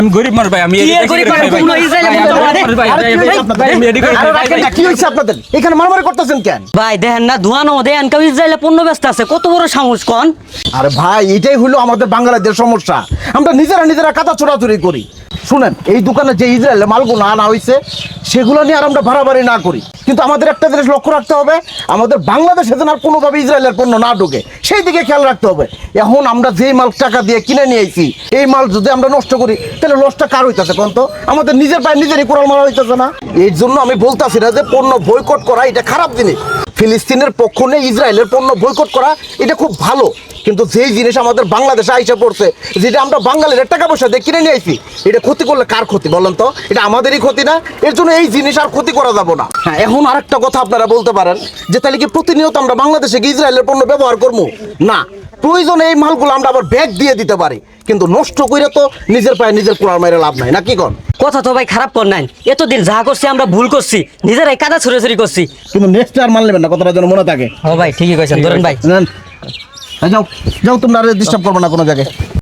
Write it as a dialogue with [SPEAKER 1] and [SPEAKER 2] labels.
[SPEAKER 1] আমি গরিব মানুষ ভাই, আমি
[SPEAKER 2] কি এর গরিব মানুষ? কোনো ইসরায়েলে বলতে পারে?
[SPEAKER 3] কি হয়েছে আপনাদের এখানে মারামারি করতেছেন কেন?
[SPEAKER 2] ভাই দেখেন না ধোয়ানো দেন কেউ ইসরায়েলে পণ্য ব্যস্ত আছে, কত বড় সাহস কোন?
[SPEAKER 3] আরে ভাই এটাই হলো আমাদের বাঙালিদের সমস্যা, আমরা নিজেরা কাঁচা চোরাচুরি করি। শুনেন, এই দোকানে যে ইসরায়েলের মালগুলো আনা হয়েছে সেগুলো নিয়ে আর আমরা ভাড়াবাড়ি না করি, কিন্তু আমাদের একটা জিনিস লক্ষ্য রাখতে হবে, আমাদের বাংলাদেশে যেন আর কোনোভাবে ইসরায়েলের পণ্য না ঢোকে সেই দিকে খেয়াল রাখতে হবে। এখন আমরা যেই মাল টাকা দিয়ে কিনে নিয়ে আইছি এই মাল যদি আমরা নষ্ট করি তাহলে লসটা কার হইতেছে কোন? তো আমাদের নিজের পায়ে নিজেরই কোরাল মারা হইতেছে না? এই জন্য আমি বলতাছি না যে পণ্য বয়কট করা এটা খারাপ জিনিস, ফিলিস্তিনের পক্ষ নিয়ে ইসরায়েলের পণ্য বয়কট করা এটা খুব ভালো, কিন্তু যেই জিনিস আমাদের বাংলাদেশে আইসা পড়ছে, যেটা আমরা বাঙালির টাকা পয়সা দিয়ে কিনে নিয়ে আইছি, এটা ক্ষতি করলে কার ক্ষতি বলেন তো? এটা আমাদেরই ক্ষতি না? এর জন্য এই জিনিস আর ক্ষতি করা যাবে না। হ্যাঁ, এখন আরেকটা কথা আপনারা বলতে পারেন যে তাহলে কি প্রতিনিয়ত আমরা বাংলাদেশে কি ইসরায়েলের পণ্য ব্যবহার করবো? না, প্রয়োজনে এই মালগুলো আমরা আবার ব্যাগ দিয়ে দিতে পারি, কিন্তু নষ্ট করে তো নিজের পায়ে নিজের কোড়াল মাইরে লাভ নাই, না কি কন?
[SPEAKER 2] কথা তো ভাই খারাপ কর নাই, এতদিন যা করছি আমরা ভুল করছি, নিজেরাই কাদা ছুড়ে করছি।
[SPEAKER 3] কিন্তু নেক্সট আর মান নেবেন না, কথাটা যেন মনে থাকে।
[SPEAKER 2] ও ভাই ঠিকই কইছেন, ধরেন ভাই।
[SPEAKER 3] যাও যাও, তোমরা ডিস্টার্ব করবে না কোনো জায়গায়।